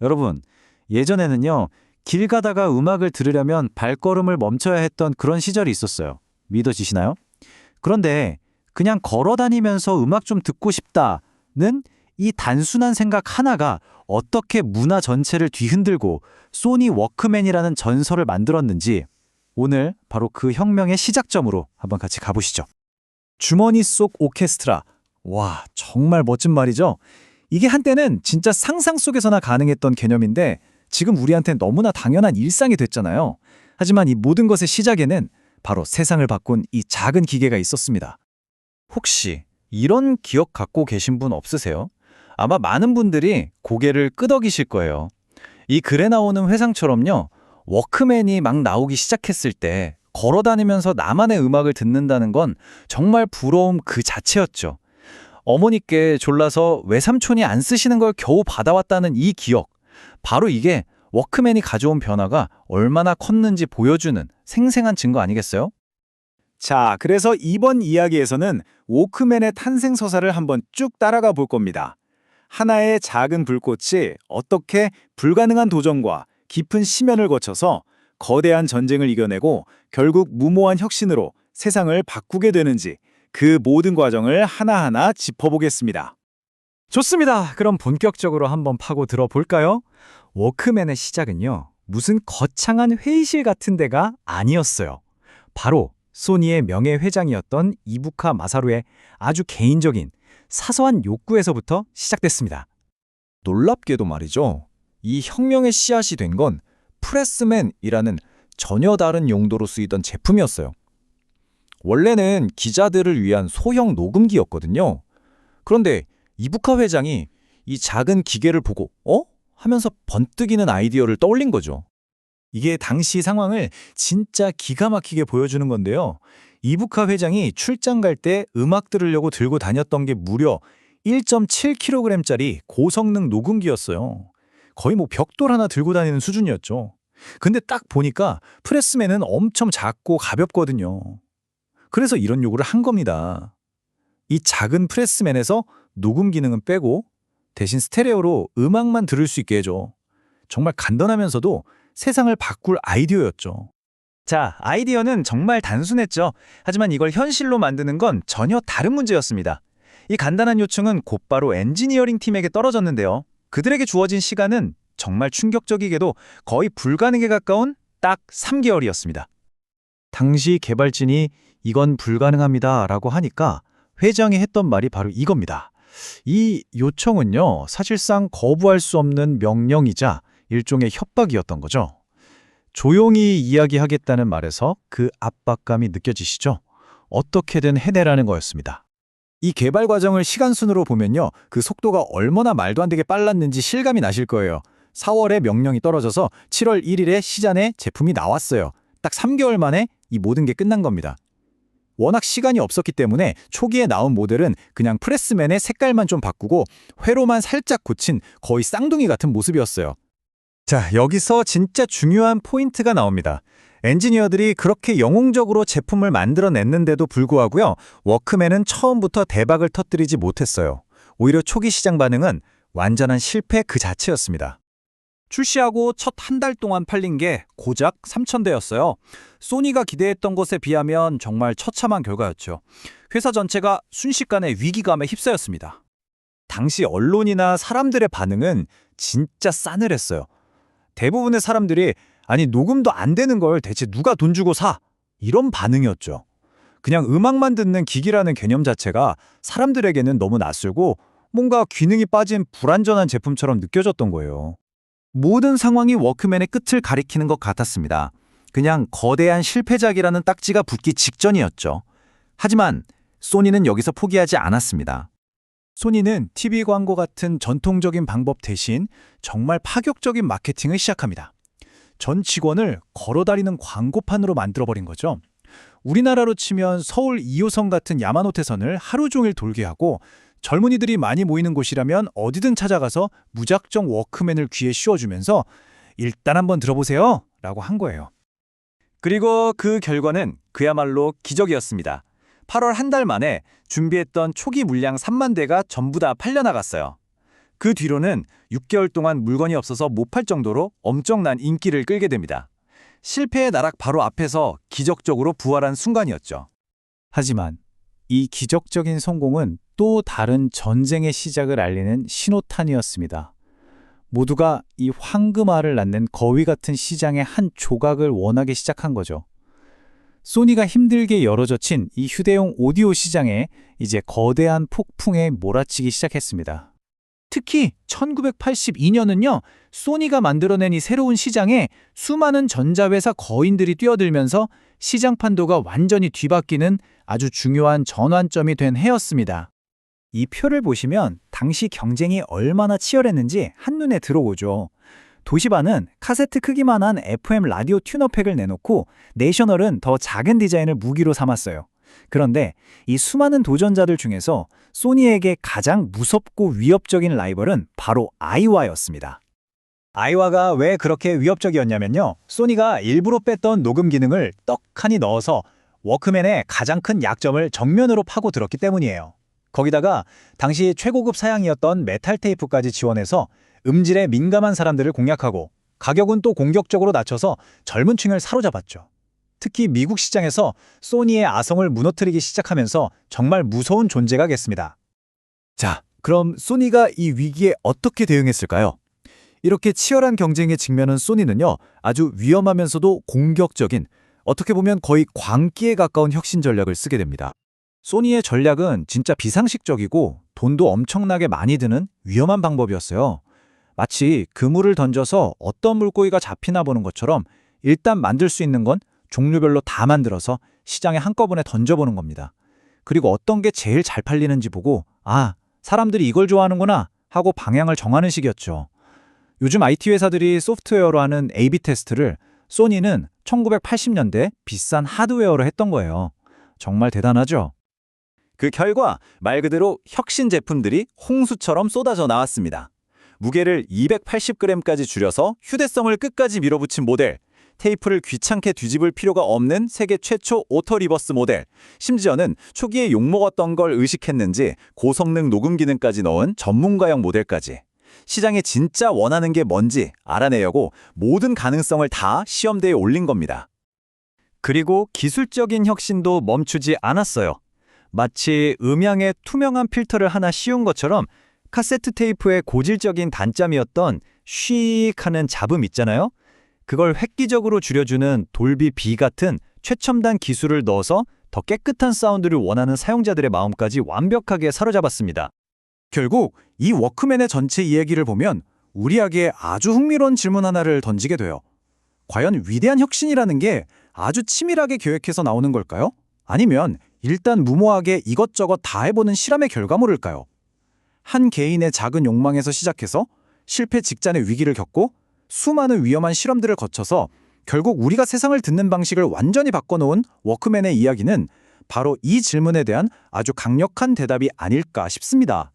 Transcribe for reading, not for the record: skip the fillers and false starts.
여러분, 예전에는요, 길 가다가 음악을 들으려면 발걸음을 멈춰야 했던 그런 시절이 있었어요. 믿어지시나요? 그런데 그냥 걸어 다니면서 음악 좀 듣고 싶다는 이 단순한 생각 하나가 어떻게 문화 전체를 뒤흔들고 소니 워크맨이라는 전설을 만들었는지 오늘 바로 그 혁명의 시작점으로 한번 같이 가보시죠. 주머니 속 오케스트라. 와, 정말 멋진 말이죠? 이게 한때는 진짜 상상 속에서나 가능했던 개념인데 지금 우리한테 너무나 당연한 일상이 됐잖아요. 하지만 이 모든 것의 시작에는 바로 세상을 바꾼 이 작은 기계가 있었습니다. 혹시 이런 기억 갖고 계신 분 없으세요? 아마 많은 분들이 고개를 끄덕이실 거예요. 이 글에 나오는 회상처럼요. 워크맨이 막 나오기 시작했을 때 걸어 다니면서 나만의 음악을 듣는다는 건 정말 부러움 그 자체였죠. 어머니께 졸라서 외삼촌이 안 쓰시는 걸 겨우 받아왔다는 이 기억. 바로 이게 워크맨이 가져온 변화가 얼마나 컸는지 보여주는 생생한 증거 아니겠어요? 자, 그래서 이번 이야기에서는 워크맨의 탄생 서사를 한번 쭉 따라가 볼 겁니다. 하나의 작은 불꽃이 어떻게 불가능한 도전과 깊은 심연을 거쳐서 거대한 전쟁을 이겨내고 결국 무모한 혁신으로 세상을 바꾸게 되는지 그 모든 과정을 하나하나 짚어보겠습니다. 좋습니다. 그럼 본격적으로 한번 파고 들어볼까요? 워크맨의 시작은요, 무슨 거창한 회의실 같은 데가 아니었어요. 바로 소니의 명예회장이었던 이부카 마사루의 아주 개인적인 사소한 욕구에서부터 시작됐습니다. 놀랍게도 말이죠. 이 혁명의 씨앗이 된 건 프레스맨이라는 전혀 다른 용도로 쓰이던 제품이었어요. 원래는 기자들을 위한 소형 녹음기였거든요. 그런데 이부카 회장이 이 작은 기계를 보고 하면서 번뜩이는 아이디어를 떠올린 거죠. 이게 당시 상황을 진짜 기가 막히게 보여주는 건데요. 이부카 회장이 출장 갈 때 음악 들으려고 들고 다녔던 게 무려 1.7kg짜리 고성능 녹음기였어요. 거의 뭐 벽돌 하나 들고 다니는 수준이었죠. 근데 딱 보니까 프레스맨은 엄청 작고 가볍거든요. 그래서 이런 요구를 한 겁니다. 이 작은 프레스맨에서 녹음 기능은 빼고 대신 스테레오로 음악만 들을 수 있게 해줘. 정말 간단하면서도 세상을 바꿀 아이디어였죠. 자, 아이디어는 정말 단순했죠. 하지만 이걸 현실로 만드는 건 전혀 다른 문제였습니다. 이 간단한 요청은 곧바로 엔지니어링 팀에게 떨어졌는데요. 그들에게 주어진 시간은 정말 충격적이게도 거의 불가능에 가까운 딱 3개월이었습니다. 당시 개발진이 이건 불가능합니다 라고 하니까 회장이 했던 말이 바로 이겁니다. 이 요청은요, 사실상 거부할 수 없는 명령이자 일종의 협박이었던 거죠. 조용히 이야기하겠다는 말에서 그 압박감이 느껴지시죠? 어떻게든 해내라는 거였습니다. 이 개발 과정을 시간순으로 보면요, 그 속도가 얼마나 말도 안 되게 빨랐는지 실감이 나실 거예요. 4월에 명령이 떨어져서 7월 1일에 시장에 제품이 나왔어요. 딱 3개월 만에 이 모든 게 끝난 겁니다. 워낙 시간이 없었기 때문에 초기에 나온 모델은 그냥 프레스맨의 색깔만 좀 바꾸고 회로만 살짝 고친 거의 쌍둥이 같은 모습이었어요. 자, 여기서 진짜 중요한 포인트가 나옵니다. 엔지니어들이 그렇게 영웅적으로 제품을 만들어냈는데도 불구하고요, 워크맨은 처음부터 대박을 터뜨리지 못했어요. 오히려 초기 시장 반응은 완전한 실패 그 자체였습니다. 출시하고 첫 한 달 동안 팔린 게 고작 3,000대였어요. 소니가 기대했던 것에 비하면 정말 처참한 결과였죠. 회사 전체가 순식간에 위기감에 휩싸였습니다. 당시 언론이나 사람들의 반응은 진짜 싸늘했어요. 대부분의 사람들이 아니 녹음도 안 되는 걸 대체 누가 돈 주고 사? 이런 반응이었죠. 그냥 음악만 듣는 기기라는 개념 자체가 사람들에게는 너무 낯설고 뭔가 기능이 빠진 불완전한 제품처럼 느껴졌던 거예요. 모든 상황이 워크맨의 끝을 가리키는 것 같았습니다. 그냥 거대한 실패작이라는 딱지가 붙기 직전이었죠. 하지만 소니는 여기서 포기하지 않았습니다. 소니는 TV 광고 같은 전통적인 방법 대신 정말 파격적인 마케팅을 시작합니다. 전 직원을 걸어다니는 광고판으로 만들어버린 거죠. 우리나라로 치면 서울 2호선 같은 야마노테선을 하루 종일 돌게 하고 젊은이들이 많이 모이는 곳이라면 어디든 찾아가서 무작정 워크맨을 귀에 씌워주면서 일단 한번 들어보세요 라고 한 거예요. 그리고 그 결과는 그야말로 기적이었습니다. 8월 한 달 만에 준비했던 초기 물량 3만 대가 전부 다 팔려나갔어요. 그 뒤로는 6개월 동안 물건이 없어서 못 팔 정도로 엄청난 인기를 끌게 됩니다. 실패의 나락 바로 앞에서 기적적으로 부활한 순간이었죠. 하지만 이 기적적인 성공은 또 다른 전쟁의 시작을 알리는 신호탄이었습니다. 모두가 이 황금알을 낳는 거위 같은 시장의 한 조각을 원하기 시작한 거죠. 소니가 힘들게 열어젖힌 이 휴대용 오디오 시장에 이제 거대한 폭풍에 몰아치기 시작했습니다. 특히 1982년은요, 소니가 만들어낸 이 새로운 시장에 수많은 전자회사 거인들이 뛰어들면서 시장 판도가 완전히 뒤바뀌는 아주 중요한 전환점이 된 해였습니다. 이 표를 보시면 당시 경쟁이 얼마나 치열했는지 한눈에 들어오죠. 도시바는 카세트 크기만한 FM 라디오 튜너팩을 내놓고 내셔널은 더 작은 디자인을 무기로 삼았어요. 그런데 이 수많은 도전자들 중에서 소니에게 가장 무섭고 위협적인 라이벌은 바로 아이와였습니다. 아이와가 왜 그렇게 위협적이었냐면요. 소니가 일부러 뺐던 녹음 기능을 떡하니 넣어서 워크맨의 가장 큰 약점을 정면으로 파고들었기 때문이에요. 거기다가 당시 최고급 사양이었던 메탈 테이프까지 지원해서 음질에 민감한 사람들을 공략하고 가격은 또 공격적으로 낮춰서 젊은 층을 사로잡았죠. 특히 미국 시장에서 소니의 아성을 무너뜨리기 시작하면서 정말 무서운 존재가 됐습니다. 자, 그럼 소니가 이 위기에 어떻게 대응했을까요? 이렇게 치열한 경쟁에 직면한 소니는요, 아주 위험하면서도 공격적인, 어떻게 보면 거의 광기에 가까운 혁신 전략을 쓰게 됩니다. 소니의 전략은 진짜 비상식적이고 돈도 엄청나게 많이 드는 위험한 방법이었어요. 마치 그물을 던져서 어떤 물고기가 잡히나 보는 것처럼 일단 만들 수 있는 건 종류별로 다 만들어서 시장에 한꺼번에 던져보는 겁니다. 그리고 어떤 게 제일 잘 팔리는지 보고 아, 사람들이 이걸 좋아하는구나 하고 방향을 정하는 식이었죠. 요즘 IT 회사들이 소프트웨어로 하는 A/B 테스트를 소니는 1980년대 비싼 하드웨어로 했던 거예요. 정말 대단하죠? 그 결과 말 그대로 혁신 제품들이 홍수처럼 쏟아져 나왔습니다. 무게를 280g까지 줄여서 휴대성을 끝까지 밀어붙인 모델, 테이프를 귀찮게 뒤집을 필요가 없는 세계 최초 오토 리버스 모델, 심지어는 초기에 욕먹었던 걸 의식했는지 고성능 녹음 기능까지 넣은 전문가용 모델까지. 시장에 진짜 원하는 게 뭔지 알아내려고 모든 가능성을 다 시험대에 올린 겁니다. 그리고 기술적인 혁신도 멈추지 않았어요. 마치 음향에 투명한 필터를 하나 씌운 것처럼 카세트 테이프의 고질적인 단점이었던 쉬익 하는 잡음 있잖아요. 그걸 획기적으로 줄여주는 돌비 B 같은 최첨단 기술을 넣어서 더 깨끗한 사운드를 원하는 사용자들의 마음까지 완벽하게 사로잡았습니다. 결국 이 워크맨의 전체 이야기를 보면 우리에게 아주 흥미로운 질문 하나를 던지게 돼요. 과연 위대한 혁신이라는 게 아주 치밀하게 계획해서 나오는 걸까요? 아니면 일단 무모하게 이것저것 다 해보는 실험의 결과물일까요? 한 개인의 작은 욕망에서 시작해서 실패 직전의 위기를 겪고 수많은 위험한 실험들을 거쳐서 결국 우리가 세상을 듣는 방식을 완전히 바꿔놓은 워크맨의 이야기는 바로 이 질문에 대한 아주 강력한 대답이 아닐까 싶습니다.